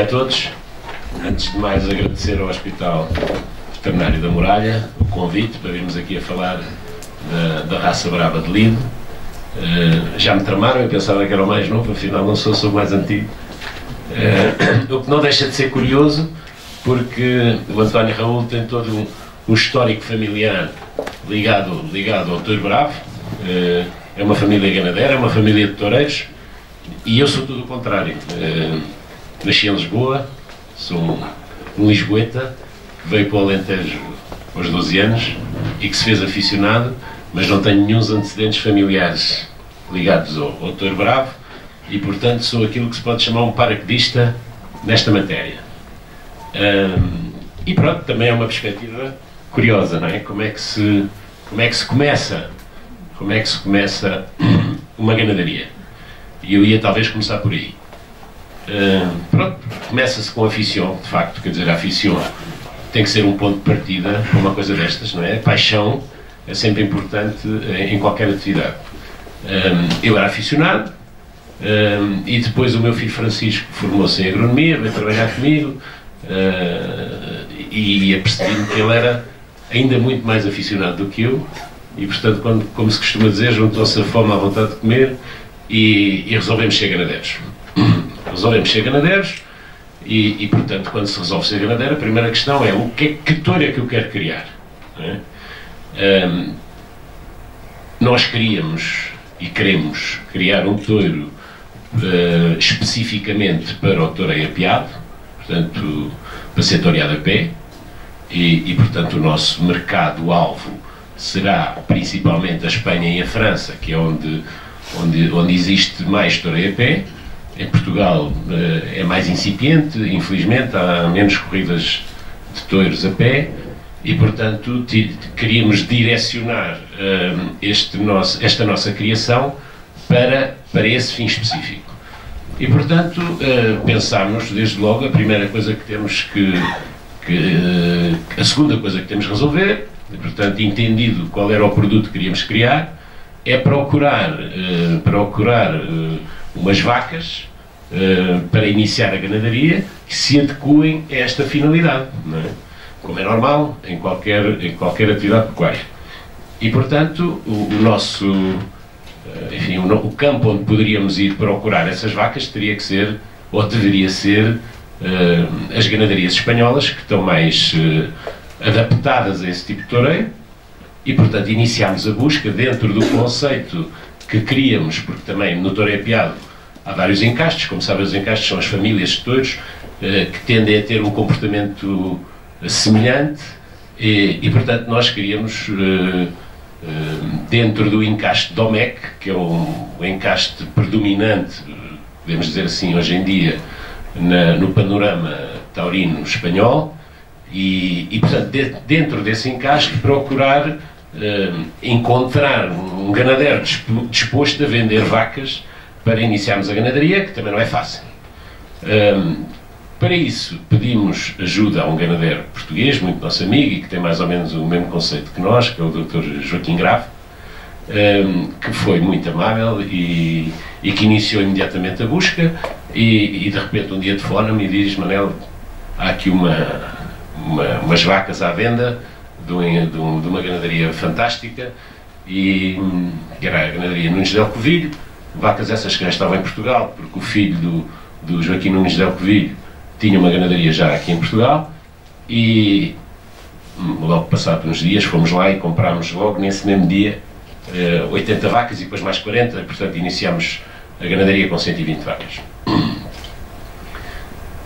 A todos, antes de mais agradecer ao Hospital Veterinário da Muralha o convite para virmos aqui a falar da raça brava de Lido. Já me tramaram, eu pensava que era o mais novo, afinal não sou o mais antigo. O que não deixa de ser curioso, porque o António Raul tem todo um histórico familiar ligado ao touro bravo. É uma família ganadeira, é uma família de toureiros, e eu sou tudo o contrário. Nasci em Lisboa, sou um lisboeta, que veio para o Alentejo aos 12 anos e que se fez aficionado, mas não tenho nenhum antecedentes familiares ligados ao touro bravo e, portanto, sou aquilo que se pode chamar um paraquedista nesta matéria. E pronto, também é uma perspectiva curiosa, não é? Como é que se começa uma ganadaria? E eu ia talvez começar por aí. Pronto, começa-se com a aficion, de facto, quer dizer, a aficion tem que ser um ponto de partida para uma coisa destas, não é? A paixão é sempre importante em qualquer atividade. Eu era aficionado, e depois o meu filho Francisco formou-se em agronomia, veio trabalhar comigo, e apercebi-me que ele era ainda muito mais aficionado do que eu, e portanto, como se costuma dizer, juntou-se a fome à vontade de comer, e resolvemos ser ganadeiros. Resolvemos ser ganadeiros e, portanto, quando se resolve ser ganadeiro, a primeira questão é que touro é que eu quero criar? Não é? Nós queríamos e queremos criar um touro especificamente para o toureio apiado, portanto, para ser toreado a pé, e portanto o nosso mercado-alvo será principalmente a Espanha e a França, que é onde existe mais toureio a pé. Em Portugal é mais incipiente, infelizmente, há menos corridas de touros a pé e, portanto, queríamos direcionar esta nossa criação para esse fim específico. E, portanto, pensámos, desde logo, a primeira coisa que temos a segunda coisa que temos que resolver, e, portanto, entendido qual era o produto que queríamos criar, é procurar umas vacas para iniciar a ganadaria que se adequem a esta finalidade, não é? Como é normal em qualquer atividade pecuária. E, portanto, o campo onde poderíamos ir procurar essas vacas teria que ser, ou deveria ser, as ganadarias espanholas, que estão mais adaptadas a esse tipo de toureio. E, portanto, iniciámos a busca dentro do conceito que queríamos, porque também no toureio apiado há vários encastes. Como sabem, os encastes são as famílias de touros que tendem a ter um comportamento semelhante e, portanto, nós queríamos, dentro do encaste Domecq, que é o encaste predominante, podemos dizer assim, hoje em dia, no panorama taurino espanhol, e portanto, dentro desse encasque, procurar encontrar um ganadeiro disposto a vender vacas para iniciarmos a ganadaria, que também não é fácil. Para isso, pedimos ajuda a um ganadeiro português, muito nosso amigo, e que tem mais ou menos o mesmo conceito que nós, que é o Dr. Joaquim Grave, que foi muito amável e que iniciou imediatamente a busca, e de repente um dia telefona-me e diz: Manel, há aqui umas vacas à venda de uma ganadaria fantástica, que era a ganadaria Nunes del Covilho, vacas essas que já estavam em Portugal, porque o filho do Joaquim Nunes del Covilho tinha uma ganadaria já aqui em Portugal, e logo passado uns dias fomos lá e comprámos logo nesse mesmo dia 80 vacas e depois mais 40, portanto iniciámos a ganadaria com 120 vacas.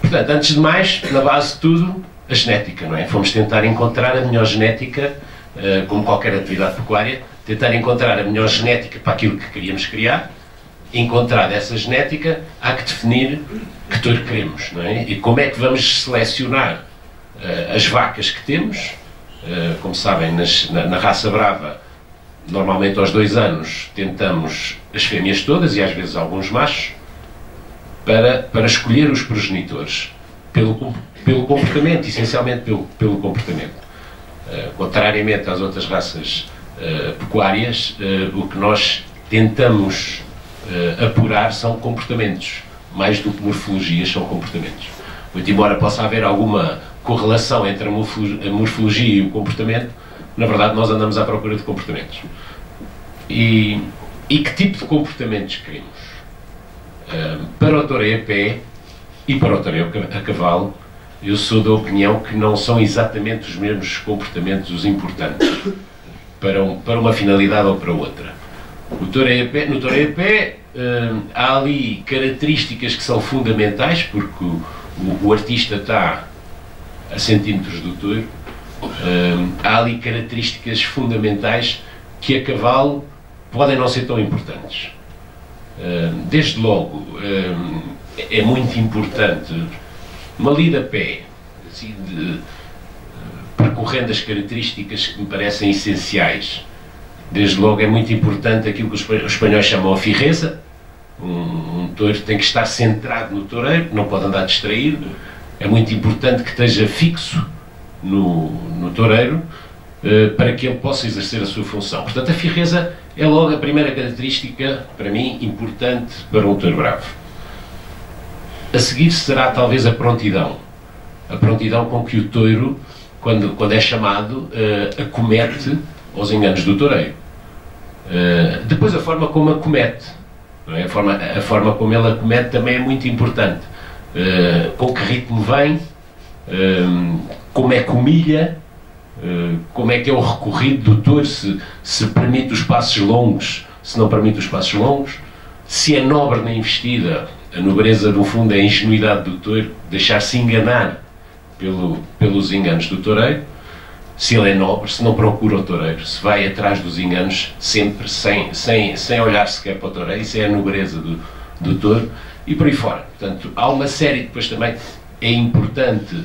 Portanto, antes de mais, na base de tudo, a genética, não é? Fomos tentar encontrar a melhor genética, como qualquer atividade pecuária, tentar encontrar a melhor genética para aquilo que queríamos criar. Encontrada essa genética, há que definir que touro queremos, não é? E como é que vamos selecionar as vacas que temos. Como sabem, na raça brava, normalmente aos 2 anos tentamos as fêmeas todas e às vezes alguns machos, para escolher os progenitores pelo comportamento, essencialmente pelo comportamento. Contrariamente às outras raças pecuárias, o que nós tentamos apurar são comportamentos, mais do que morfologias, são comportamentos. Muito embora possa haver alguma correlação entre a morfologia e o comportamento, na verdade nós andamos à procura de comportamentos. E que tipo de comportamentos queremos? Para o toureiro a pé e para o toureiro a cavalo, eu sou da opinião que não são exatamente os mesmos comportamentos os importantes para uma finalidade ou para outra. No toureiro a pé há ali características que são fundamentais, porque o artista está a centímetros do touro. Há ali características fundamentais que a cavalo podem não ser tão importantes. Desde logo, é muito importante uma lida a pé, assim, percorrendo as características que me parecem essenciais. Desde logo é muito importante aquilo que os espanhóis chamam a firreza. Um touro tem que estar centrado no toureiro, não pode andar distraído. É muito importante que esteja fixo no toureiro, para que ele possa exercer a sua função. Portanto, a firreza é logo a primeira característica, para mim, importante para um touro bravo. A seguir será talvez a prontidão. A prontidão com que o touro, quando é chamado, acomete aos enganos do toureiro. Depois a forma como acomete, não é? A forma como ele acomete também é muito importante. Com que ritmo vem, como é que humilha, como é que é o recorrido do touro, se permite os passos longos, se não permite os passos longos, se é nobre na investida. A nobreza, no fundo, é a ingenuidade do touro, deixar-se enganar pelos enganos do toureiro. Se ele é nobre, se não procura o toureiro, se vai atrás dos enganos sempre, sem olhar sequer para o toureiro. Isso é a nobreza do touro, e por aí fora. Portanto, há uma série, depois também é importante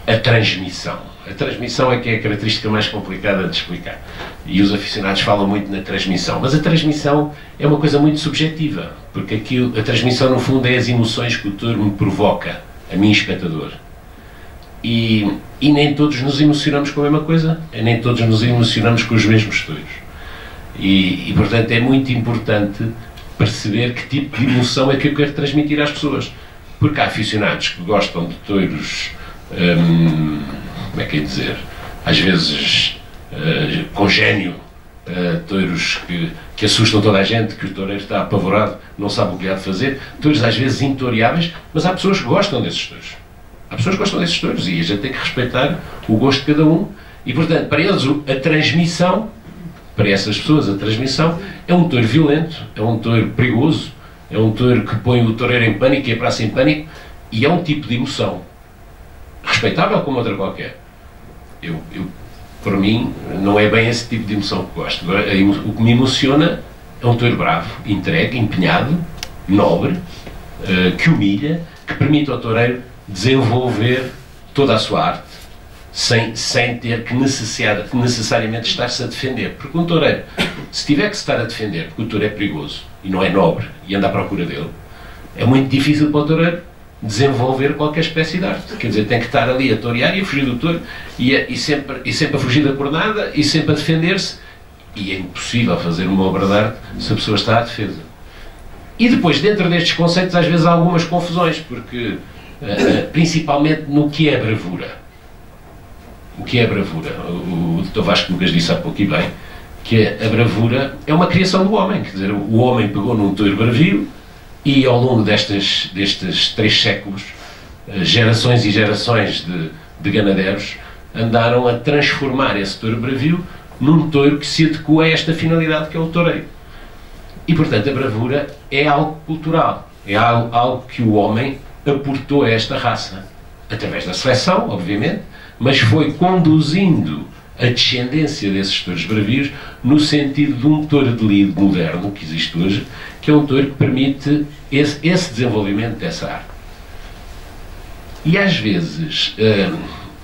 a transmissão. A transmissão é que é a característica mais complicada de explicar. E os aficionados falam muito na transmissão. Mas a transmissão é uma coisa muito subjetiva, porque a transmissão, no fundo, é as emoções que o touro me provoca, a mim, espectador. E nem todos nos emocionamos com a mesma coisa, nem todos nos emocionamos com os mesmos touros. E portanto, é muito importante perceber que tipo de emoção é que eu quero transmitir às pessoas. Porque há aficionados que gostam de touros, como é que é dizer, às vezes com gênio, touros que assustam toda a gente, que o toureiro está apavorado, não sabe o que há de fazer, touros às vezes intoreáveis, mas há pessoas que gostam desses touros. Há pessoas que gostam desses touros e a gente tem que respeitar o gosto de cada um. E portanto, para eles, a transmissão, para essas pessoas, a transmissão é um touro violento, é um touro perigoso, é um touro que põe o toureiro em pânico e a praça em pânico, e é um tipo de emoção respeitável como outra qualquer. Por mim, não é bem esse tipo de emoção que gosto. O que me emociona é um touro bravo, entregue, empenhado, nobre, que humilha, que permite ao toureiro desenvolver toda a sua arte sem ter que necessariamente estar-se a defender. Porque um toureiro, se tiver que se estar a defender, porque o touro é perigoso e não é nobre e anda à procura dele, é muito difícil para o toureiro desenvolver qualquer espécie de arte. Quer dizer, tem que estar ali a torear e a fugir do touro e sempre a fugir da cornada e sempre a defender-se, e é impossível fazer uma obra de arte se a pessoa está à defesa. E depois, dentro destes conceitos, às vezes há algumas confusões, porque principalmente no que é bravura. O que é bravura? O Dr. Vasco Lucas disse há pouco e bem que a bravura é uma criação do homem. Quer dizer, o homem pegou num touro bravio e ao longo destes 3 séculos, gerações e gerações de ganadeiros andaram a transformar esse touro bravio num touro que se adequa a esta finalidade que é o toureiro. E portanto a bravura é algo cultural, é algo que o homem aportou a esta raça, através da seleção, obviamente, mas foi conduzindo a descendência desses touros bravios no sentido de um touro de lido moderno que existe hoje, que é um touro que permite esse desenvolvimento dessa arte. E às vezes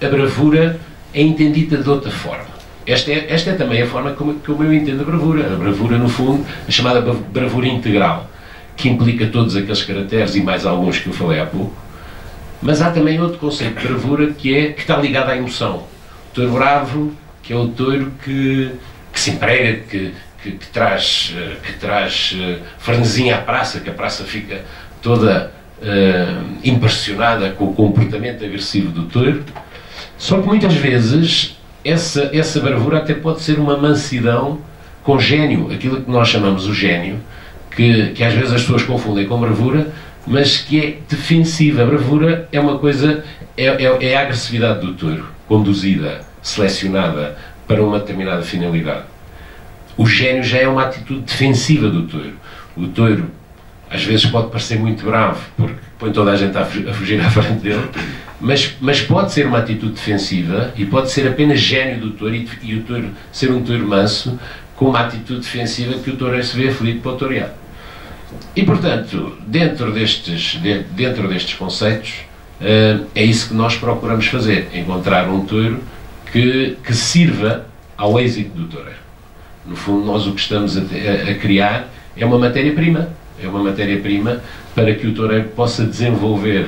a bravura é entendida de outra forma. Esta é também a forma como eu entendo a bravura. A bravura, no fundo, a chamada bravura integral, que implica todos aqueles caracteres e mais alguns que eu falei há pouco. Mas há também outro conceito de bravura que está ligado à emoção. O touro bravo, que é o touro que se emprega, que traz frenesim à praça, que a praça fica toda impressionada com o comportamento agressivo do touro, só que muitas vezes essa bravura até pode ser uma mansidão com gênio, aquilo que nós chamamos o gênio, que às vezes as pessoas confundem com bravura, mas que é defensiva. A bravura é uma coisa, é a agressividade do touro, conduzida, selecionada para uma determinada finalidade. O gênio já é uma atitude defensiva do touro. O touro às vezes pode parecer muito bravo, porque põe toda a gente a fugir à frente dele, mas pode ser uma atitude defensiva e pode ser apenas gênio do touro e o touro ser um touro manso com uma atitude defensiva que o touro se vê aflito para o torear. E, portanto, dentro destes conceitos, é isso que nós procuramos fazer, encontrar um touro que sirva ao êxito do toureiro. No fundo, nós o que estamos a criar é uma matéria-prima. É uma matéria-prima para que o toureiro possa desenvolver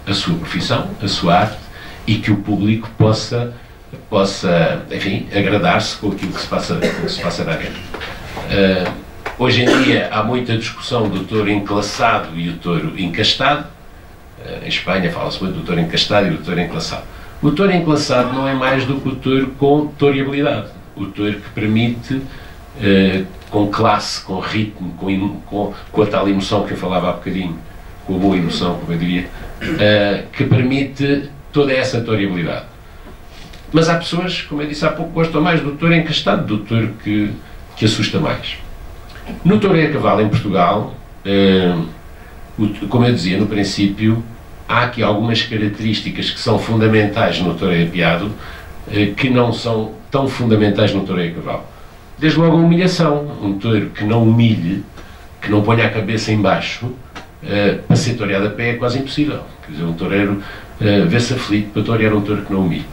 a sua profissão, a sua arte, e que o público possa enfim, agradar-se com aquilo que se passa na arena. Hoje em dia há muita discussão do touro enclaçado e o touro encastado. Em Espanha fala-se muito do touro encastado e do touro enclaçado. O touro enclaçado não é mais do que o touro com toreabilidade. O touro que permite, com classe, com ritmo, com a tal emoção que eu falava há bocadinho, com a boa emoção, como eu diria, que permite toda essa toreabilidade. Mas há pessoas, como eu disse há pouco, que gostam mais do touro encastado, do touro que assusta mais. No toureio a cavalo em Portugal, como eu dizia no princípio, há aqui algumas características que são fundamentais no toureio a piado, que não são tão fundamentais no toureio a cavalo. Desde logo a humilhação. Um touro que não humilhe, que não ponha a cabeça em baixo, para ser toreado a pé é quase impossível. Quer dizer, um toureiro vê-se aflito para torear um touro que não humilhe.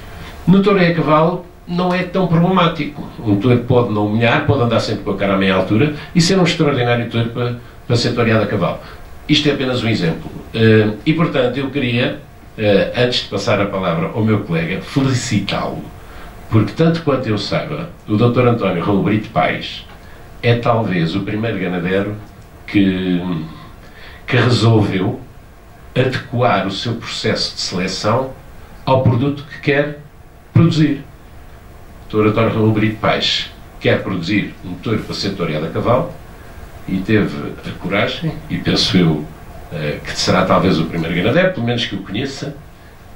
No toureio a cavalo não é tão problemático. Um touro pode não humilhar, pode andar sempre com a cara à meia altura e ser um extraordinário touro para ser toreado a cavalo. Isto é apenas um exemplo. E, portanto, eu queria, antes de passar a palavra ao meu colega, felicitá-lo, porque, tanto quanto eu saiba, o Dr. António Raul Brito Paes é talvez o primeiro ganadeiro que resolveu adequar o seu processo de seleção ao produto que quer produzir. O Dr. António Raul Brito Paes quer produzir um touro para ser toreado a cavalo e teve a coragem, e penso eu que será talvez o primeiro ganadeiro, pelo menos que o conheça,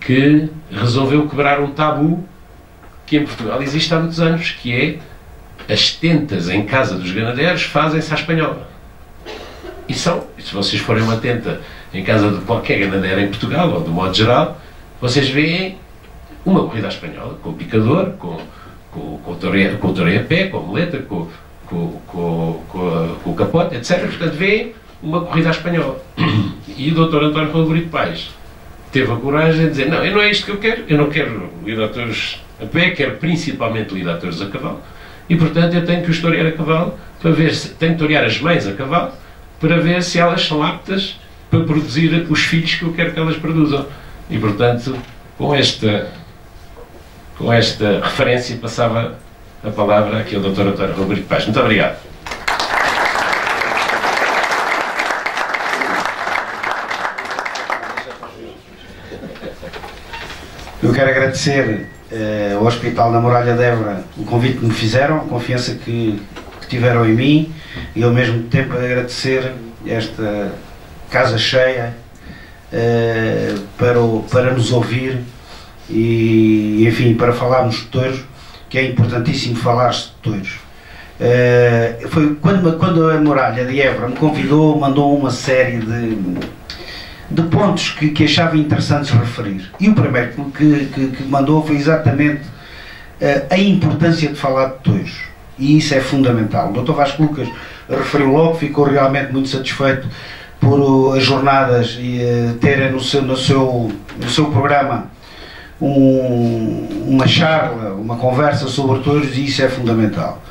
que resolveu quebrar um tabu que em Portugal existe há muitos anos, que é as tentas em casa dos ganadeiros fazem-se à espanhola. E se vocês forem uma tenta em casa de qualquer ganadeiro em Portugal, ou de modo geral, vocês veem uma corrida à espanhola, com o picador, com o toureio a pé, com a muleta, com o capote, etc. Portanto, veem uma corrida à espanhola. E o Dr. António Raul Brito Paes teve a coragem de dizer: não é isto que eu não quero lidadores a pé, quero principalmente lidadores a cavalo, e portanto eu tenho que os torear a cavalo, para ver se tenho que torear as mães a cavalo, para ver se elas são aptas para produzir os filhos que eu quero que elas produzam. E portanto, com esta referência, passava a palavra aqui ao Dr. António Raul Brito Paes. Muito obrigado. Eu quero agradecer ao Hospital da Muralha de Évora o convite que me fizeram, a confiança que tiveram em mim, e ao mesmo tempo agradecer esta casa cheia para nos ouvir e, enfim, para falarmos de touros, que é importantíssimo falar-se de touros. Foi quando a Muralha de Évora me convidou, mandou uma série de pontos que achava interessantes referir. E o primeiro que mandou foi exatamente a importância de falar de touros. E isso é fundamental. O Dr. Vasco Lucas referiu logo, ficou realmente muito satisfeito por as jornadas e terem no seu programa uma charla, uma conversa sobre touros, e isso é fundamental.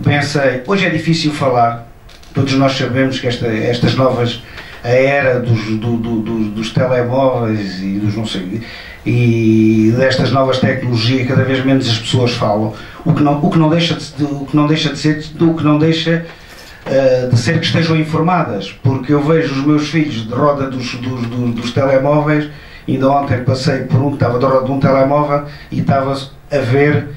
Pensei, hoje é difícil falar, todos nós sabemos que estas novas, a era dos telemóveis e dos não sei, e destas novas tecnologias, cada vez menos as pessoas falam, o que não deixa de ser que estejam informadas, porque eu vejo os meus filhos de roda dos telemóveis. Ainda ontem passei por um que estava de roda de um telemóvel e estava a ver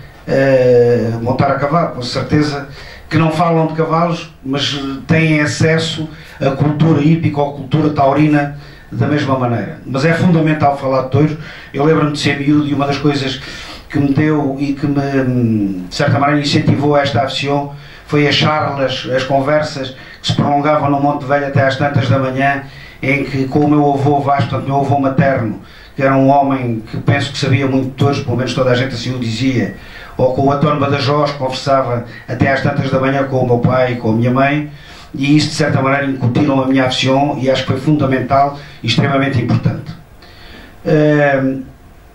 montar a cavalo, com certeza que não falam de cavalos, mas têm acesso à cultura hípica ou à cultura taurina da mesma maneira. Mas é fundamental falar de touros. Eu lembro-me de ser miúdo e uma das coisas que me deu e que me, de certa maneira, incentivou esta afição foi as charlas, as conversas que se prolongavam no Monte Velho até às tantas da manhã, em que com o meu avô Vasco, portanto, meu avô materno, que era um homem que penso que sabia muito de touros, pelo menos toda a gente assim o dizia, ou com o António Badajoz, conversava até às tantas da manhã com o meu pai e com a minha mãe, e isso de certa maneira incutiram a minha afição e acho que foi fundamental e extremamente importante.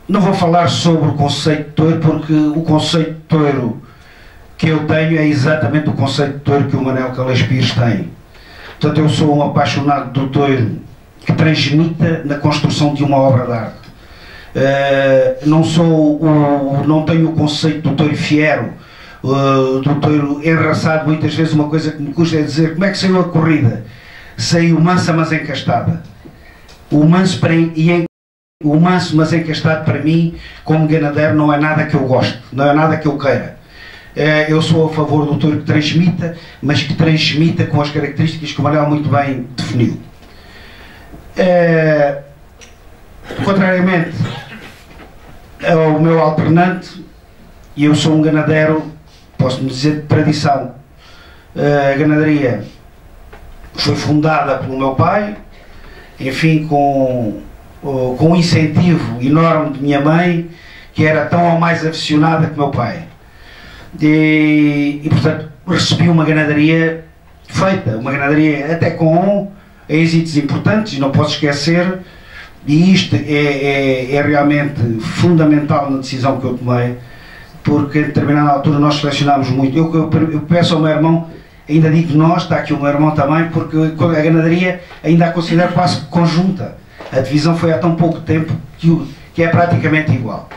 Não vou falar sobre o conceito de touro, porque o conceito de touro que eu tenho é exatamente o conceito de touro que o Manel Calais Pires tem. Portanto, eu sou um apaixonado do touro que transmita na construção de uma obra de arte. Não tenho o conceito do touro fiero, do touro enraçado. Muitas vezes uma coisa que me custa é dizer como é que saiu a corrida. Saiu mansa mas encastada. O manso mas encastado para mim, como ganadeiro, não é nada que eu goste, não é nada que eu queira. Eu sou a favor do touro que transmita, mas que transmita com as características que o Manuel muito bem definiu. Contrariamente ao meu alternante, eu sou um ganadeiro, posso-me dizer, de tradição. A ganaderia foi fundada pelo meu pai, enfim, com um incentivo enorme de minha mãe, que era tão ou mais aficionada que meu pai. E portanto, recebi uma ganaderia feita, uma ganaderia até com êxitos importantes, e não posso esquecer, e isto é realmente fundamental na decisão que eu tomei, porque em determinada altura nós selecionámos muito. Eu peço ao meu irmão, ainda digo nós, está aqui o meu irmão também, porque a ganaderia ainda a considero quase conjunta. A divisão foi há tão pouco tempo que é praticamente igual.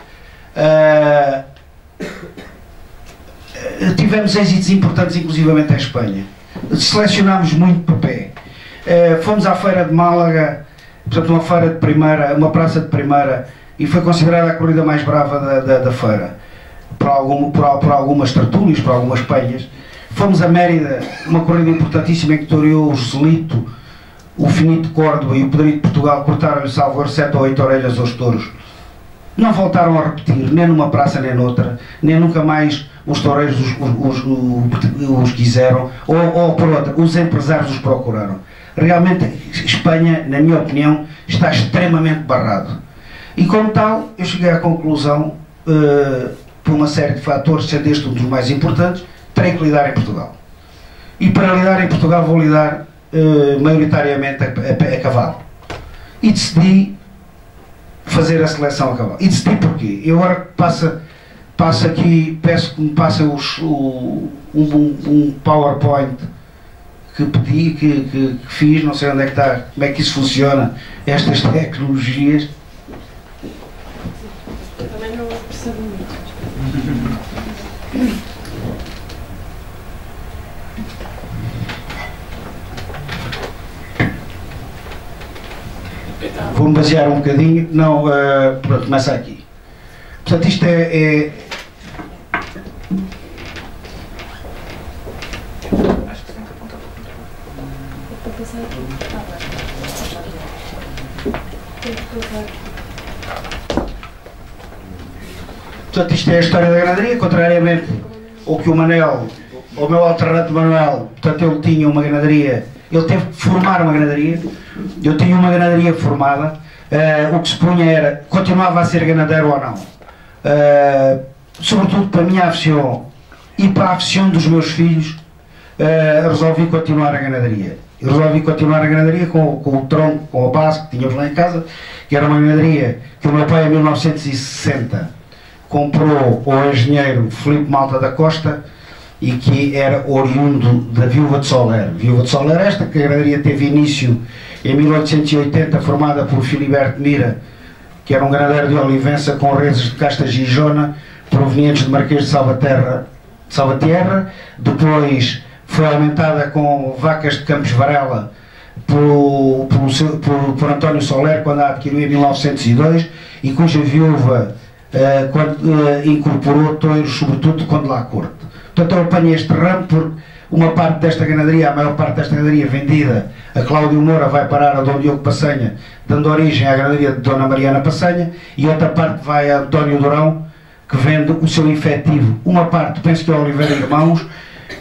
Tivemos êxitos importantes, inclusivamente em Espanha. Selecionámos muito por pé. Fomos à Feira de Málaga, portanto uma feira de primeira, uma praça de primeira, e foi considerada a corrida mais brava da feira, por algumas tertúlias, por algumas penhas. Fomos a Mérida, uma corrida importantíssima em que toreou o Joselito, o Finito de Córdoba e o Pedrito de Portugal, cortaram-lhe salvo 7 ou 8 orelhas aos touros. Não voltaram a repetir, nem numa praça nem noutra, nem nunca mais os toureiros os quiseram, ou por outra, os empresários os procuraram. Realmente, Espanha, na minha opinião, está extremamente barrado. E como tal, eu cheguei à conclusão, por uma série de fatores, sendo este um dos mais importantes, terei que lidar em Portugal. E para lidar em Portugal vou lidar maioritariamente a cavalo. E decidi fazer a seleção a cavalo. E decidi porquê? Eu agora passo aqui, peço que me passem um PowerPoint que pedi, que fiz, não sei onde é que está, como é que isso funciona, estas tecnologias. Eu também não percebo muito. Vou-me basear um bocadinho, não, pronto, começa aqui. Portanto, isto é Portanto, isto é a história da ganaderia, contrariamente ao que o Manel, o meu alternante Manuel, portanto, ele tinha uma ganaderia, ele teve que formar uma ganaderia, eu tinha uma ganaderia formada, o que se punha era, continuava a ser ganadeiro ou não, sobretudo para a minha afição e para a afição dos meus filhos, resolvi continuar a ganaderia. Eu resolvi continuar a ganaderia com o tronco, com a base que tínhamos lá em casa, que era uma ganaderia que o meu pai em 1960 comprou ao engenheiro Filipe Malta da Costa e que era oriundo da Viúva de Soler. Viúva de Soler esta, que a ganaderia teve início em 1880, formada por Filiberto Mira, que era um ganadeiro de Olivença com redes de casta gijona, provenientes de Marquês de Salvatierra. Depois foi aumentada com vacas de Campos Varela por António Soler, quando a adquiriu em 1902, e cuja viúva incorporou touros, sobretudo quando lá corte. Portanto, eu apanhei este ramo porque uma parte desta ganaderia, a maior parte desta ganaderia vendida a Cláudio Moura, vai parar a Dom Diogo Passanha, dando origem à ganaderia de Dona Mariana Passanha, e outra parte vai a António Durão, que vende o seu efetivo. Uma parte, penso que é Oliveira Irmãos,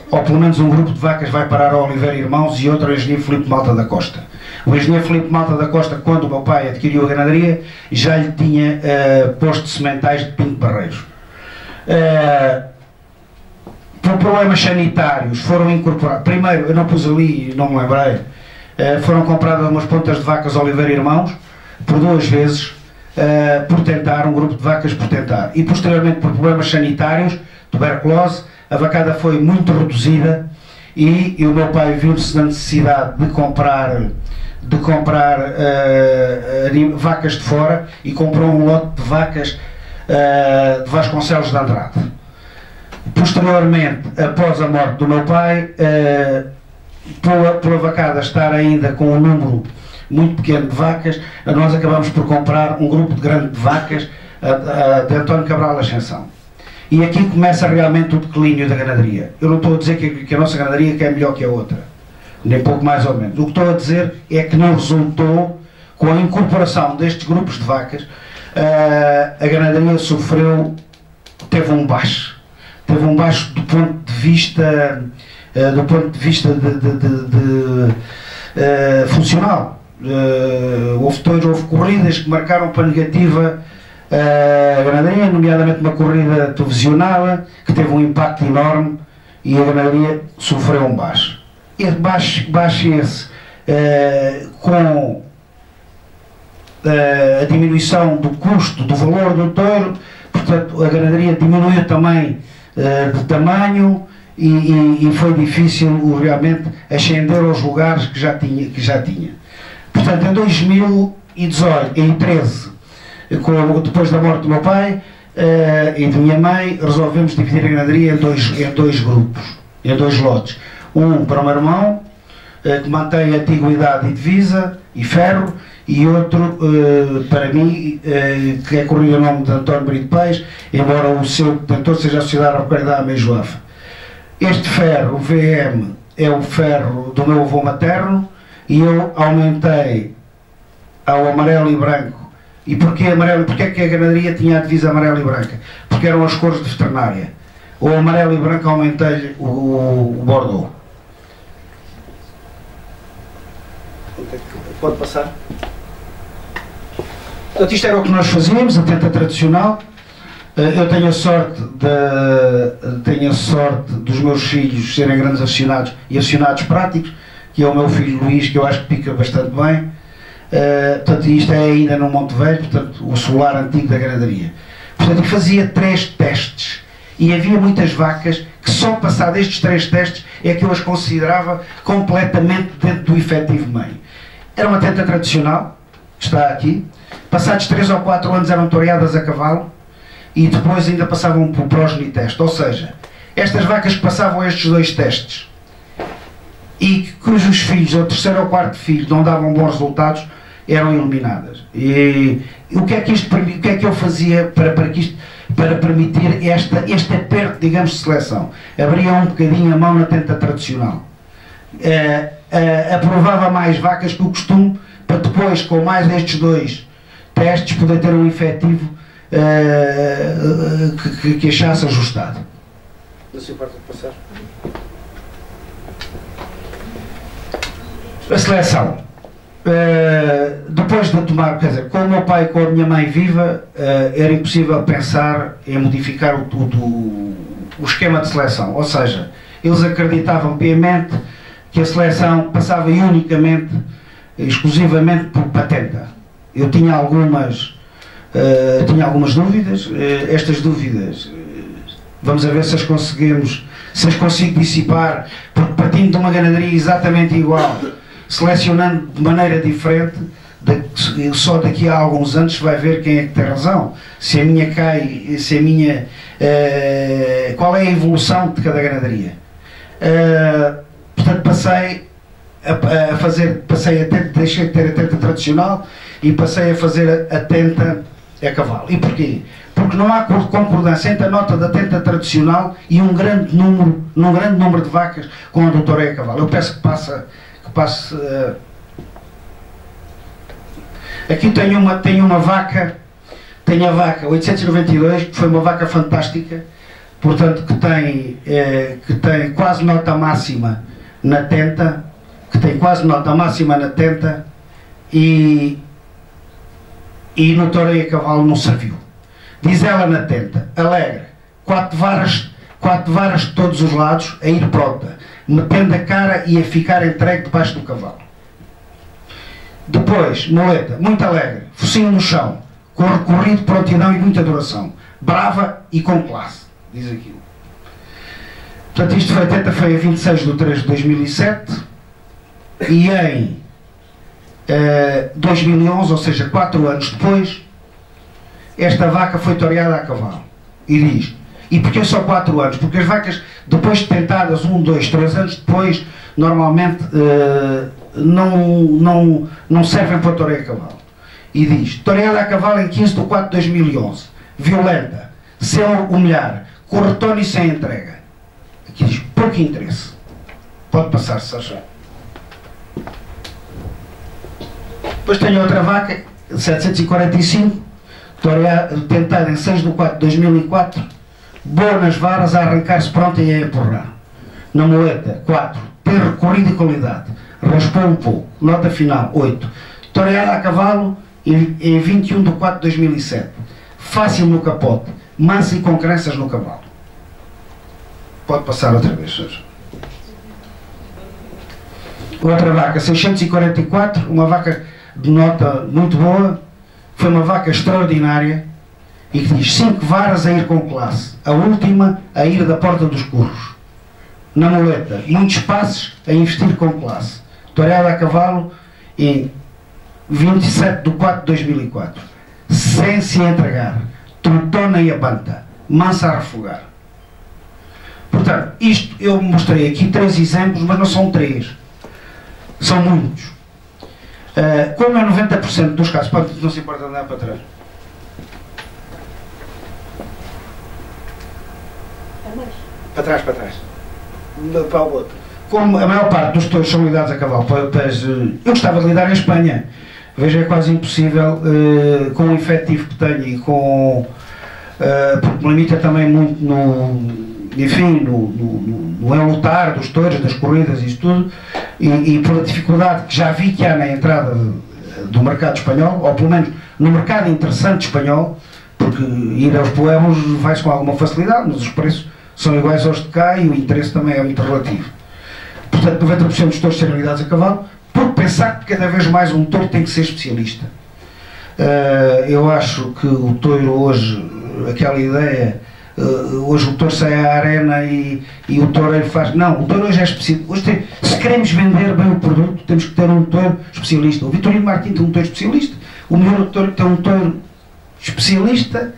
ou pelo menos um grupo de vacas vai parar a Oliveira Irmãos, e outro ao engenheiro Filipe Malta da Costa. O engenheiro Filipe Malta da Costa, quando o meu pai adquiriu a ganaderia, já lhe tinha posto sementais de Pinto Barreiros. Por problemas sanitários foram incorporados, primeiro, eu não pus ali, não me lembrei, foram compradas umas pontas de vacas Oliveira Irmãos, por 2 vezes, por tentar, um grupo de vacas por tentar, e posteriormente por problemas sanitários, tuberculose, a vacada foi muito reduzida, e o meu pai viu-se na necessidade de comprar vacas de fora, e comprou um lote de vacas de Vasconcelos de Andrade. Posteriormente, após a morte do meu pai, pela vacada estar ainda com um número muito pequeno de vacas, nós acabamos por comprar um grupo de grande de vacas de António Cabral Ascensão. E aqui começa realmente o declínio da ganaderia. Eu não estou a dizer que a nossa ganaderia que é melhor que a outra, nem pouco mais ou menos. O que estou a dizer é que não resultou, com a incorporação destes grupos de vacas, a ganaderia teve um baixo do ponto de vista funcional. Houve corridas que marcaram para negativa a ganaderia, nomeadamente uma corrida televisionada que teve um impacto enorme, e a ganaderia sofreu um baixo. E baixo esse, com a diminuição do custo, do valor do touro, portanto a ganaderia diminuiu também de tamanho, e foi difícil realmente ascender aos lugares que já tinha. Portanto, em 2013, depois da morte do meu pai e de minha mãe, resolvemos dividir a ganaderia em dois grupos, em 2 lotes. Um para o meu irmão, que mantém antiguidade e divisa e ferro, e outro para mim, que é corrido o nome de António Brito Pais, embora o seu detentor seja a Sociedade Agropecuária da Amejoafa. Este ferro, o VM, é o ferro do meu avô materno, e eu aumentei ao amarelo e branco. E porquê amarelo? Porque é que a ganaderia tinha a divisa amarela e branca? Porque eram as cores de veterinária. O amarelo e branco aumentei-lhe o Bordeaux. Pode passar? Portanto, isto era o que nós fazíamos, a tenta tradicional. Eu tenho a sorte dos meus filhos serem grandes aficionados, e aficionados práticos, que é o meu filho Luís, que eu acho que pica bastante bem. Portanto, isto é ainda no Monte Velho, portanto, o solar antigo da ganaderia. Portanto, fazia 3 testes, e havia muitas vacas que só passado estes 3 testes é que eu as considerava completamente dentro do efetivo meio. Era uma tenta tradicional, que está aqui. Passados 3 ou 4 anos eram toreadas a cavalo, e depois ainda passavam por progeny teste. Ou seja, estas vacas que passavam estes 2 testes e cujos filhos, ou 3º ou 4º filho, não davam bons resultados, eram eliminadas. E o que é que eu fazia para permitir este aperto, digamos, de seleção? Abria um bocadinho a mão na tenta tradicional. Aprovava mais vacas que o costume, para depois, com mais destes 2 testes, poder ter um efetivo que achasse ajustado. Não se importa de passar. A seleção. Depois de tomar, quer dizer, com o meu pai e com a minha mãe viva, era impossível pensar em modificar o esquema de seleção. Ou seja, eles acreditavam piamente que a seleção passava unicamente, exclusivamente por patenta. Eu tinha algumas dúvidas. Estas dúvidas, vamos a ver se as consigo dissipar, porque partindo de uma ganaderia exatamente igual, selecionando de maneira diferente, só daqui a alguns anos vai ver quem é que tem razão. Se a minha cai, qual é a evolução de cada ganaderia. Portanto, deixei de ter a tenta tradicional e passei a fazer a tenta a cavalo. E porquê? Porque não há concordância entre a nota da tenta tradicional e um grande número de vacas com a doutora a cavalo. Eu peço que passe. Aqui tenho uma vaca, tenho a vaca 892, que foi uma vaca fantástica, portanto que tem quase nota máxima na tenta, e no toureio a cavalo não serviu. Diz ela na tenta, alegre, 4 varas de todos os lados, a ir pronta, metendo a cara e a ficar entregue debaixo do cavalo. Depois, muleta, muito alegre, focinho no chão, com recorrido, prontidão e muita duração, brava e com classe, diz aquilo. Portanto, isto foi, a tenta foi a 26 de 3 de 2007 e em 2011, ou seja, 4 anos depois, esta vaca foi toreada a cavalo. E diz, e porquê só 4 anos? Porque as vacas, depois de tentadas 1, 2, 3 anos depois, normalmente não servem para torear a cavalo. E diz, toreada a cavalo em 15 de 4 de 2011, violenta, sem humilhar, com retorno e sem entrega. Aqui diz, pouco interesse. Pode passar, se achar. Depois tenho outra vaca, 745, tentada em 6 de 4 de 2004, boa nas varas, a arrancar-se pronta e a empurrar. Na muleta, 4, ter recorrido e qualidade, raspou um pouco, nota final, 8. Toreada a cavalo em 21 de 4 de 2007, fácil no capote, mansa e com crenças no cavalo. Pode passar outra vez, senhor. Outra vaca, 644, uma vaca de nota muito boa, foi uma vaca extraordinária e que diz 5 varas a ir com classe, a última a ir da porta dos curros. Na muleta, muitos passos a investir com classe. Toreada a cavalo em 27 de 4 de 2004, sem se entregar, trotona e abanta, mansa a refogar. Portanto, isto eu mostrei aqui 3 exemplos, mas não são 3, são muitos. Como é 90% dos casos, não se importa andar para trás. Para trás. Para o outro. Como a maior parte dos touros são lidados a cavalo, eu gostava de lidar em Espanha. Veja, é quase impossível com o efetivo que tenho e com. Porque me limita também muito no enlutar dos touros, das corridas e isso tudo, e pela dificuldade que já vi que há na entrada do mercado espanhol, ou pelo menos no mercado interessante espanhol, porque ir aos pueblos vai-se com alguma facilidade, mas os preços são iguais aos de cá e o interesse também é muito relativo. Portanto, 90% dos touros serem lidados a cavalo, por pensar que cada vez mais um touro tem que ser especialista. Eu acho que o touro hoje, aquela ideia, hoje o touro sai à arena e o toureiro faz. Não, o touro hoje é especialista. Se queremos vender bem o produto, temos que ter um touro especialista. O Vitorino Martins tem um touro especialista, o meu touro tem um touro especialista,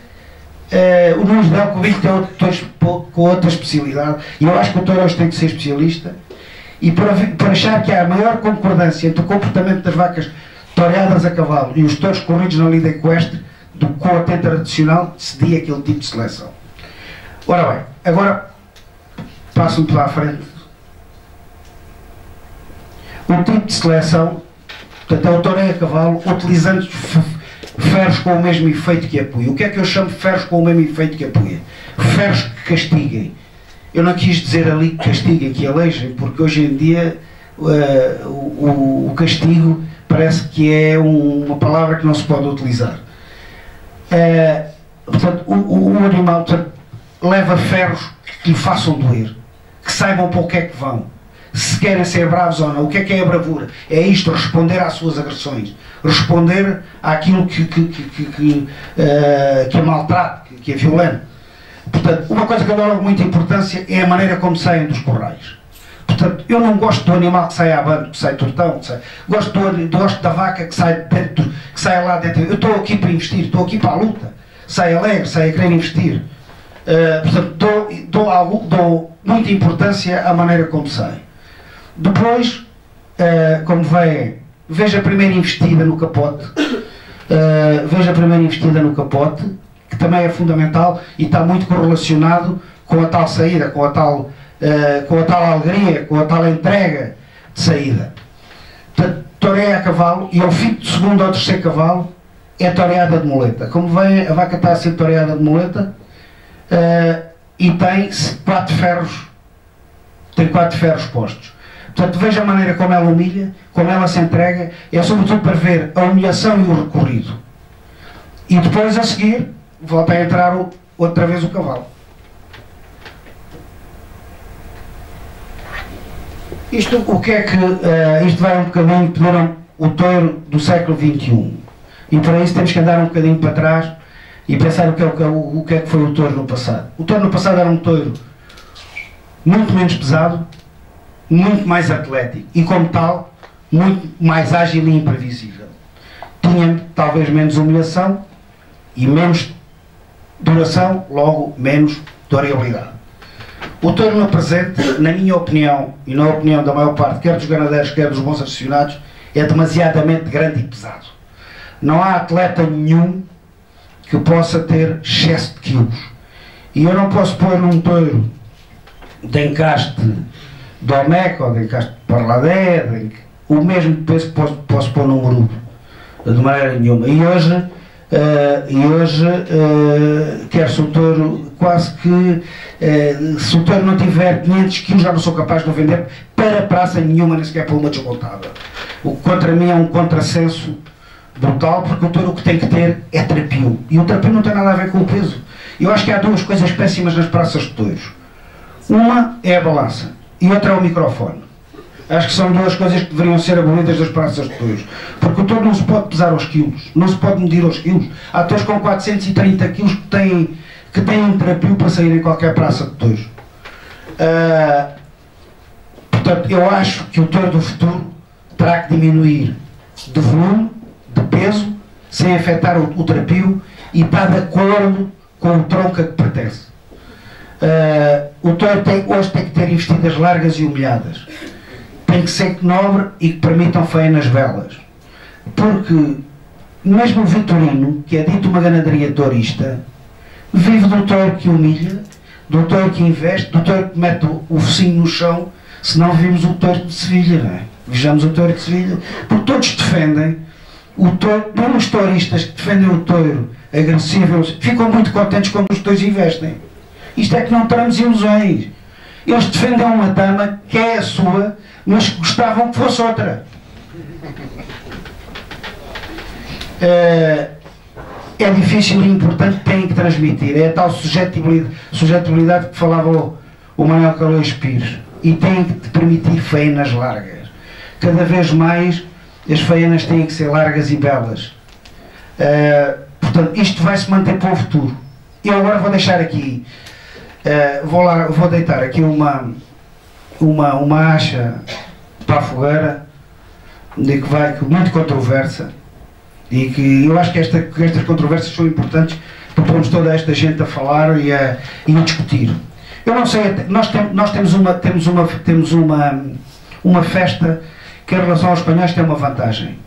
o Nunes Delcovic tem outro touro com outra especialidade, e eu acho que o touro hoje tem que ser especialista. E para achar que há a maior concordância entre o comportamento das vacas toreadas a cavalo e os touros corridos na lida equestre com a tenta tradicional, cedia aquele tipo de seleção. Ora bem, agora passo-me para a frente. O tipo de seleção, portanto, é o toureio a cavalo utilizando ferros com o mesmo efeito que apoia. O que é que eu chamo de ferros com o mesmo efeito que apoia? Ferros que castiguem. Eu não quis dizer ali que castiguem, que alejem, porque hoje em dia o castigo parece que é uma palavra que não se pode utilizar. Portanto, o animal leva ferros que lhe façam doer, que saibam para o que é que vão, se querem ser bravos ou não. O que é a bravura? É isto, responder às suas agressões, responder àquilo que é maltrato, que é violento. Portanto, uma coisa que eu dou logo muita importância é a maneira como saem dos corrais. Portanto, eu não gosto do animal que sai à banda, que sai tortão, gosto da vaca que sai lá dentro. Eu estou aqui para investir, estou aqui para a luta. Sai alegre, sai a querer investir. Portanto, dou muita importância à maneira como sai. Depois, como vejo a primeira investida no capote, que também é fundamental e está muito correlacionado com a tal saída, com a tal alegria, com a tal entrega de saída. Portanto, toreia a cavalo, e ao fim do segundo ou terceiro cavalo é toreada de muleta. Como vem, a vaca está a ser toreada de muleta, e tem 4 ferros, postos. Portanto, veja a maneira como ela humilha, como ela se entrega, é sobretudo para ver a humilhação e o recorrido. E depois, a seguir, volta a entrar outra vez o cavalo. Isto vai um bocadinho, pediram o touro do século XXI. E para isso temos que andar um bocadinho para trás e pensar o que é que foi o touro no passado. O touro no passado era um touro muito menos pesado, muito mais atlético e, como tal, muito mais ágil e imprevisível. Tinha talvez menos humilhação e menos duração, logo menos toreabilidade. O touro no presente, na minha opinião e na opinião da maior parte, quer dos ganadeiros, quer dos bons aficionados, é demasiadamente grande e pesado. Não há atleta nenhum que possa ter excesso de quilos. E eu não posso pôr num touro de encaste de Olmeca ou de encaste de Parladé, o mesmo peso que posso pôr num grupo, de maneira nenhuma. E hoje quer-se o touro quase que, se o touro não tiver 500 quilos, já não sou capaz de o vender para praça nenhuma, nem sequer para uma desmontada. O que contra mim é um contrassenso brutal, porque o touro o que tem que ter é trapio. E o trapio não tem nada a ver com o peso. Eu acho que há duas coisas péssimas nas praças de touros. Uma é a balança e outra é o microfone. Acho que são duas coisas que deveriam ser abolidas das praças de touros. Porque o touro não se pode pesar aos quilos, não se pode medir aos quilos. Há touros com 430 quilos que têm um trapio para sair em qualquer praça de touros. Portanto, eu acho que o touro do futuro terá que diminuir de volume, de peso, sem afetar o trapio e estar de acordo com o tronco a que pertence. O touro hoje tem que ter investidas largas e humilhadas. Tem que ser nobre e que permitam faenas belas. Porque mesmo o Vitorino, que é dito uma ganaderia tourista, vive do touro que humilha, do touro que investe, do touro que mete o focinho no chão, se não vimos o touro de Sevilha, não é? Vejamos o touro de Sevilha, porque todos defendem o touro, mesmo os touristas que defendem o touro agressivo, ficam muito contentes quando os touros investem. Isto é que não teremos ilusões. Eles defendem uma dama que é a sua, mas gostavam que fosse outra. É difícil e importante, têm que transmitir. É a tal suscetibilidade que falava o Manuel Calóis Pires. E têm que permitir faenas largas. Cada vez mais as faenas têm que ser largas e belas. Portanto, isto vai se manter para o futuro. Eu agora vou deixar aqui, vou deitar aqui uma acha para a fogueira, de que vai muito controversa, e que eu acho que estas controvérsias são importantes para pormos toda esta gente a falar e a discutir. Eu não sei, nós temos uma festa que em relação aos espanhóis tem uma vantagem,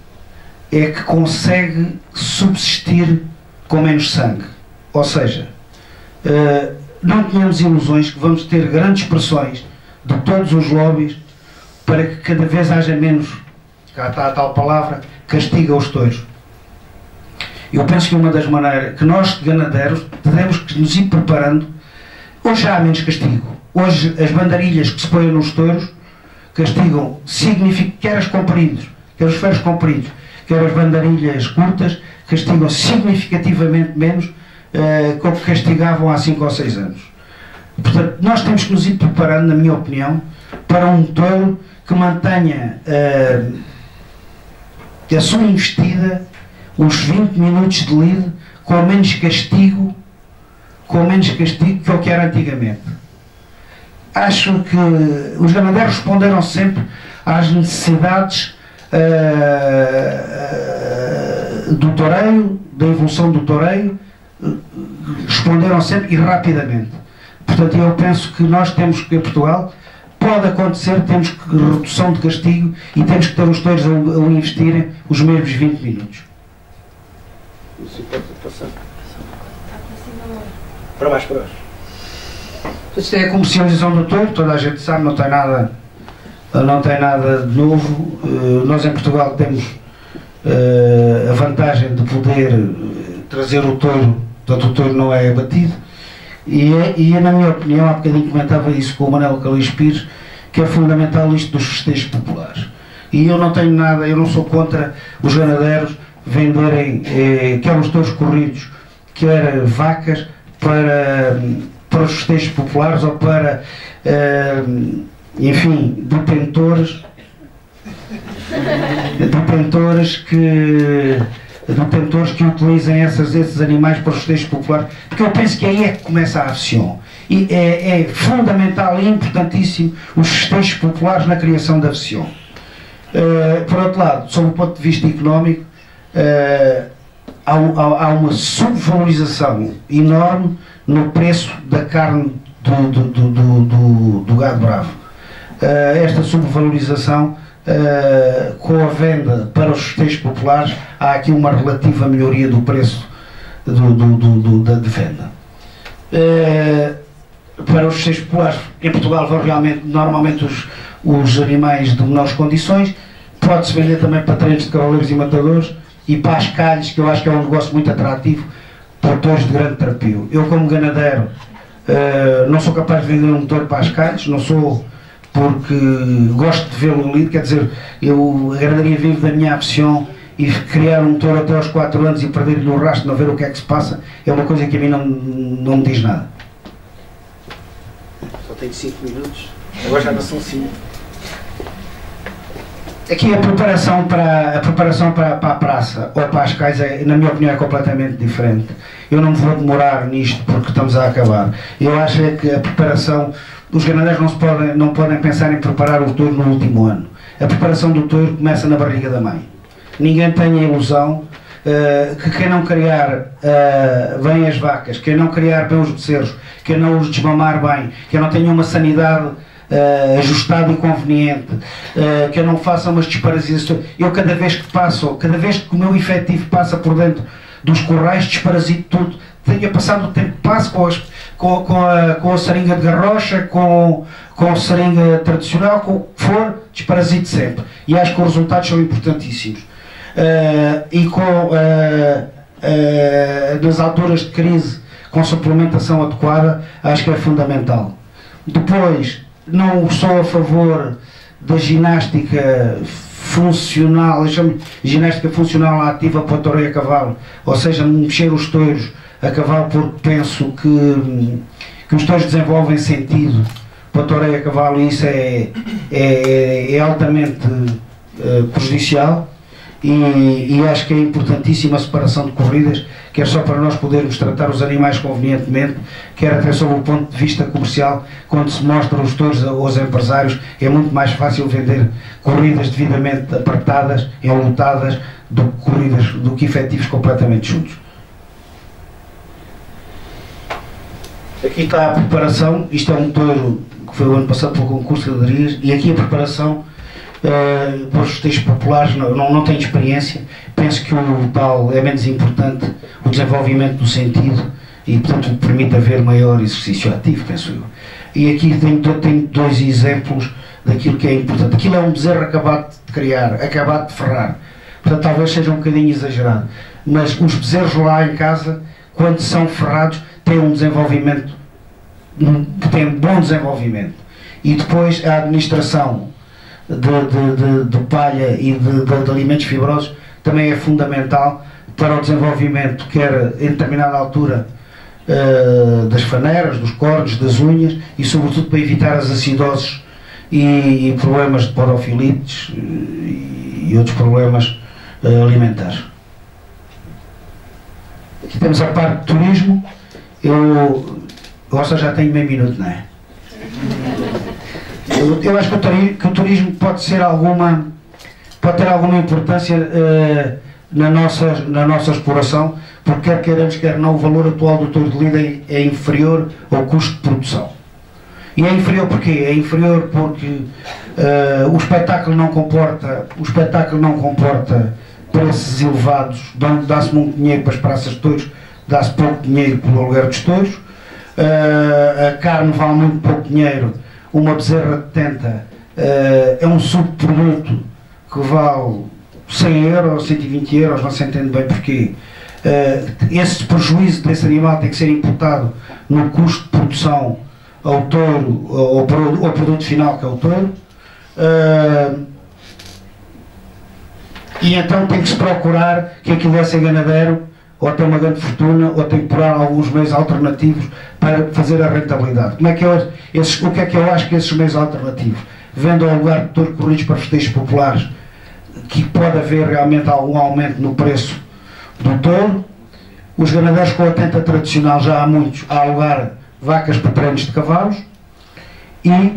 é que consegue subsistir com menos sangue. Ou seja, não tenhamos ilusões que vamos ter grandes pressões de todos os lobbies para que cada vez haja menos, cá está a tal palavra, castigo aos touros. Eu penso que uma das maneiras que nós, ganadeiros, teremos que nos ir preparando. Hoje há menos castigo. Hoje as bandarilhas que se põem nos touros castigam, quer as compridos, quer os ferros compridos, quer as bandarilhas curtas, castigam significativamente menos que o que castigavam há 5 ou 6 anos. Portanto, nós temos que nos ir preparando, na minha opinião, para um touro que mantenha a sua investida, os 20 minutos de lide, com menos castigo que o que era antigamente. Acho que os ganadeiros responderam sempre às necessidades do toureio, da evolução do toureio, responderam sempre e rapidamente. Portanto, eu penso que nós temos que, em Portugal, pode acontecer, temos que redução de castigo e temos que ter os touros a investirem os mesmos 20 minutos. Não se importa de passar. Para baixo, para baixo. Isto é a comercialização do touro, toda a gente sabe, não tem nada de novo. Nós em Portugal temos a vantagem de poder trazer o touro, portanto o touro não é abatido, e na minha opinião, há bocadinho comentava isso com o Manuel Calixto Pires, que é fundamental isto dos festejos populares. E eu não tenho nada, eu não sou contra os ganadeiros venderem quer os touros corridos, quer vacas para os festejos populares ou para, enfim, detentores que utilizem esses animais para os festejos populares, porque eu penso que aí é que começa a afeição. E é fundamental e importantíssimo os festejos populares na criação da afeição. Por outro lado, sob o ponto de vista económico, há uma subvalorização enorme no preço da carne do gado bravo. Esta subvalorização, com a venda para os festejos populares, há aqui uma relativa melhoria do preço da venda. Para os festejos populares, em Portugal vão normalmente os animais de menores condições. Pode-se vender também para treinos de cavaleiros e matadores e para as calhes, que eu acho que é um negócio muito atrativo para touros de grande trapio. Eu, como ganadeiro, não sou capaz de vender um touro para as calhes, não sou, porque gosto de vê-lo lido, quer dizer, eu a ganaderia vive da minha afeição, e criar um touro até aos 4 anos e perder-lhe o rastro, não ver o que é que se passa, é uma coisa que a mim não me diz nada. Só tenho 5 minutos, agora já não são 5. Aqui a preparação para a praça ou para as cais, na minha opinião, é completamente diferente. Eu não me vou demorar nisto porque estamos a acabar. Eu acho é que a preparação, os ganadeiros não podem pensar em preparar o touro no último ano. A preparação do touro começa na barriga da mãe. Ninguém tem a ilusão que quem não criar bem as vacas, quem não criar bem os becerros, quem não os desmamar bem, quem não tenha uma sanidade ajustado e conveniente, que eu não faça umas desparasitações. Eu cada vez que o meu efetivo passa por dentro dos corrais, desparasito tudo. Tenho passado o tempo que passo com a seringa de garrocha, com a seringa tradicional, com o que for, desparasito sempre. E acho que os resultados são importantíssimos. Nas alturas de crise, com suplementação adequada, acho que é fundamental. Depois, não sou a favor da ginástica funcional, eu chamo ginástica funcional ativa para o toureio a cavalo, ou seja, mexer os touros a cavalo, porque penso que os touros desenvolvem sentido para o toureio a cavalo, e isso é altamente prejudicial. E acho que é importantíssima a separação de corridas, quer só para nós podermos tratar os animais convenientemente, quer até sob o ponto de vista comercial. Quando se mostra os touros aos empresários, é muito mais fácil vender corridas devidamente apertadas, enlutadas, do que efetivos completamente juntos. Aqui está a preparação. Isto é um touro que foi o ano passado pelo concurso de gadarias, e aqui a preparação para os festejos populares. Não tenho experiência, penso que o tal é menos importante, o desenvolvimento do sentido, e portanto permite haver maior exercício ativo, penso eu. E aqui tenho 2 exemplos daquilo que é importante. Aquilo é um bezerro acabado de criar, acabado de ferrar, portanto talvez seja um bocadinho exagerado, mas os bezerros lá em casa, quando são ferrados, têm um desenvolvimento, têm um bom desenvolvimento. E depois a administração de palha e de alimentos fibrosos também é fundamental para o desenvolvimento, quer em determinada altura das faneiras, dos cornos, das unhas, e sobretudo para evitar as acidoses e problemas de porofilites e outros problemas alimentares. Aqui temos a parte de turismo. Eu já tenho meio minuto, não é? Eu acho que o turismo pode ter alguma importância na nossa exploração, porque quer queiramos, quer não, o valor atual do touro de lida é inferior ao custo de produção. E é inferior porquê? É inferior porque o espetáculo não comporta preços elevados, dá-se muito dinheiro para as praças de touros, dá-se pouco dinheiro pelo aluguer dos touros, a carne vale muito pouco dinheiro, uma bezerra de tenta é um subproduto que vale 100 euros, 120 euros, não se entende bem porquê. Esse prejuízo desse animal tem que ser imputado no custo de produção ao touro, ao produto final que é o touro, e então tem que se procurar que aquilo é ser ganadeiro, ou tem uma grande fortuna, ou tem que procurar alguns meios alternativos para fazer a rentabilidade. O que é que eu acho que esses meios alternativos? Vendo ao lugar de touro corridos para festejos populares, que pode haver realmente algum aumento no preço do touro. Os ganadeiros com a tenta tradicional, já há muitos, a alugar vacas para treinos de cavalos, e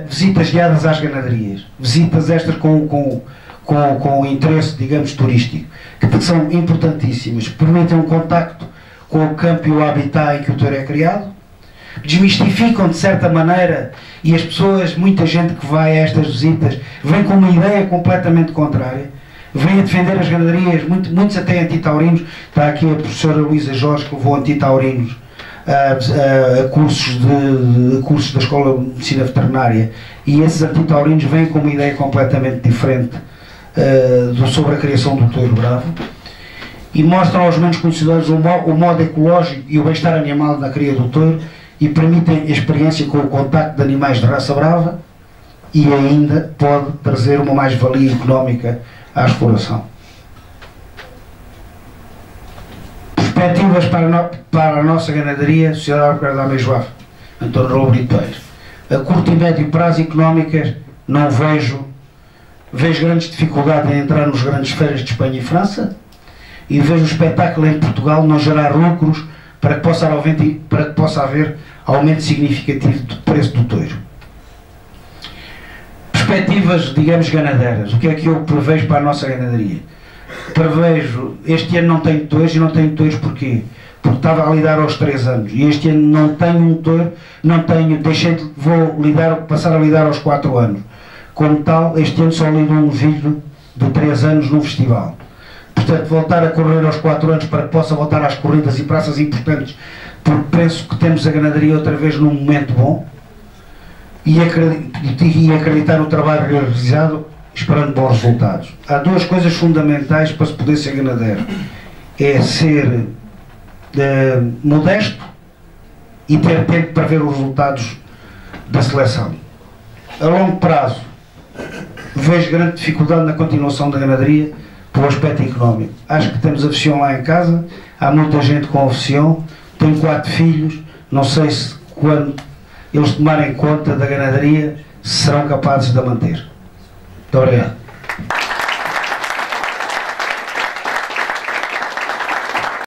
visitas guiadas às ganaderias. Visitas estas com interesse, digamos, turístico, que são importantíssimas, permitem um contacto com o campo e o habitat em que o touro é criado, desmistificam de certa maneira, e as pessoas, muita gente que vai a estas visitas, vem com uma ideia completamente contrária, vem a defender as ganaderias, muitos até antitaurinos. Está aqui a professora Luísa Jorge, que levou antitaurinos a cursos da Escola de Medicina Veterinária, e esses antitaurinos vêm com uma ideia completamente diferente sobre a criação do touro bravo, e mostram aos menos conhecedores o modo ecológico e o bem-estar animal na cria do touro, e permitem a experiência com o contacto de animais de raça brava, e ainda pode trazer uma mais-valia económica à exploração. Perspectivas para a nossa ganaderia, Sociedade Agropecuária da Ameijoaf, António Raul Brito Pires. A curto e médio prazo económicas não vejo grandes dificuldades em entrar nos grandes feiras de Espanha e França, e vejo o espetáculo em Portugal não gerar lucros para que possa haver aumento significativo do preço do touro. Perspectivas, digamos, ganadeiras. O que é que eu prevejo para a nossa ganaderia? Prevejo, este ano não tenho touros, e não tenho touros porquê? Porque estava a lidar aos 3 anos, e este ano não tenho um touro, vou passar a lidar aos 4 anos. Como tal, este ano só lido um novilho de 3 anos num festival. Portanto, voltar a correr aos 4 anos para que possa voltar às corridas e praças importantes, porque penso que temos a ganaderia outra vez num momento bom, e acreditar no trabalho realizado, esperando bons resultados. Há 2 coisas fundamentais para se poder ser ganadeiro: é ser modesto e ter tempo para ver os resultados da seleção. A longo prazo, vejo grande dificuldade na continuação da ganaderia pelo aspecto económico. Acho que temos a oficião lá em casa, há muita gente com a oficião, tenho 4 filhos, não sei se quando eles tomarem conta da ganaderia serão capazes de a manter. Muito obrigado.